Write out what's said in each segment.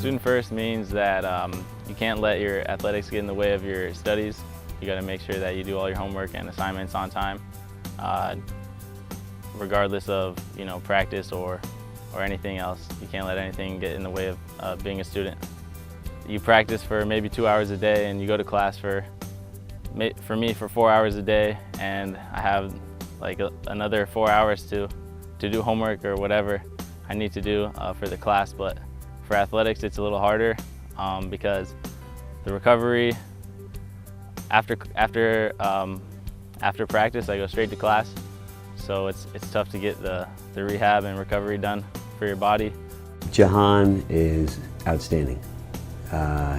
Student first means that you can't let your athletics get in the way of your studies. You got to make sure that you do all your homework and assignments on time, regardless of practice or anything else. You can't let anything get in the way of being a student. You practice for maybe 2 hours a day, and you go to class for me for 4 hours a day, and I have like another 4 hours to do homework or whatever I need to do for the class. But for athletics, it's a little harder because the recovery after practice, I go straight to class. So it's tough to get the rehab and recovery done for your body. Jahan is outstanding.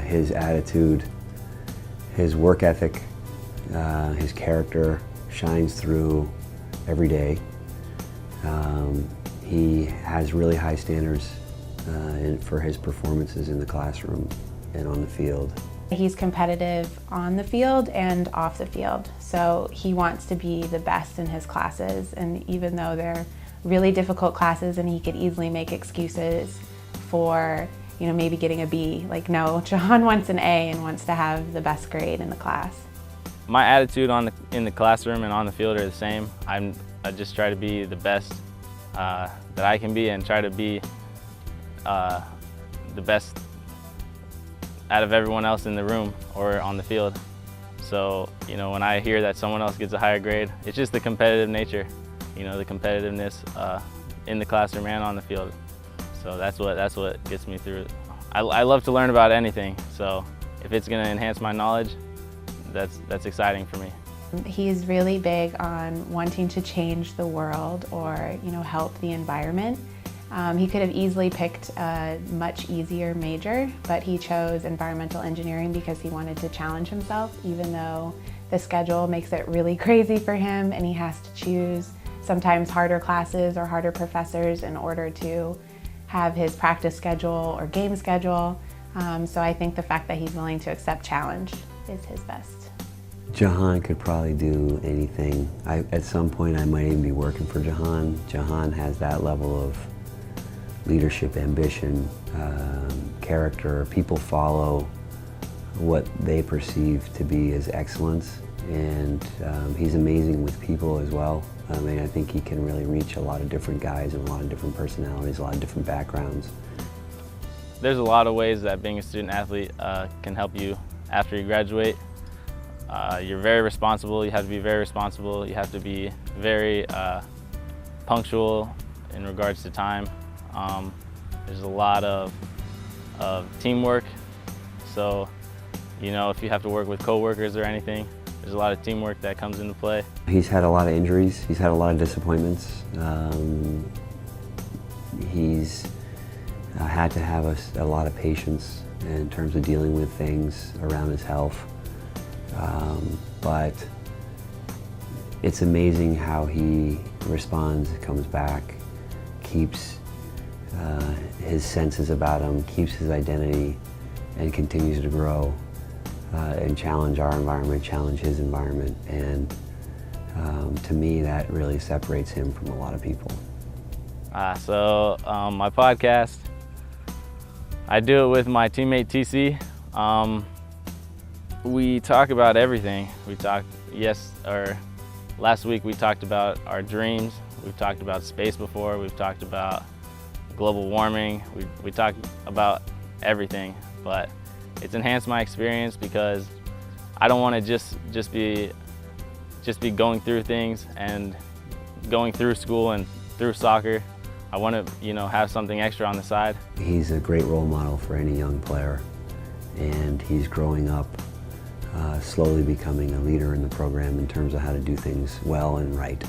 His attitude, his work ethic, his character shines through every day. He has really high standards for his performances in the classroom and on the field. He's competitive on the field and off the field, so he wants to be the best in his classes, and even though they're really difficult classes and he could easily make excuses for maybe getting a B, like no, Jahan wants an A and wants to have the best grade in the class. My attitude in the classroom and on the field are the same. I just try to be the best that I can be and try to be the best out of everyone else in the room or on the field. So, when I hear that someone else gets a higher grade, it's just the competitive nature, the competitiveness in the classroom and on the field. So that's what gets me through it. I love to learn about anything, so if it's going to enhance my knowledge, that's exciting for me. He's really big on wanting to change the world or help the environment. He could have easily picked a much easier major, but he chose environmental engineering because he wanted to challenge himself, even though the schedule makes it really crazy for him and he has to choose sometimes harder classes or harder professors in order to have his practice schedule or game schedule. So I think the fact that he's willing to accept challenge is his best. Jahan could probably do anything. At some point I might even be working for Jahan. Jahan has that level of leadership, ambition, character. People follow what they perceive to be as excellence, and he's amazing with people as well. I think he can really reach a lot of different guys and a lot of different personalities, a lot of different backgrounds. There's a lot of ways that being a student athlete can help you after you graduate. You're very responsible. You have to be very responsible. You have to be very punctual in regards to time. There's a lot of teamwork. So, if you have to work with coworkers or anything, there's a lot of teamwork that comes into play. He's had a lot of injuries. He's had a lot of disappointments. He's had to have a lot of patience in terms of dealing with things around his health. But it's amazing how he responds, comes back, keeps his senses about him, keeps his identity, and continues to grow and challenge our environment, challenge his environment. And to me, that really separates him from a lot of people. So my podcast, I do it with my teammate TC. We talk about everything. Last week we talked about our dreams. We've talked about space before. We've talked about global warming. We talked about everything, but it's enhanced my experience because I don't want to just be going through things and going through school and through soccer. I want to, have something extra on the side. He's a great role model for any young player, and he's growing up, slowly becoming a leader in the program in terms of how to do things well and right.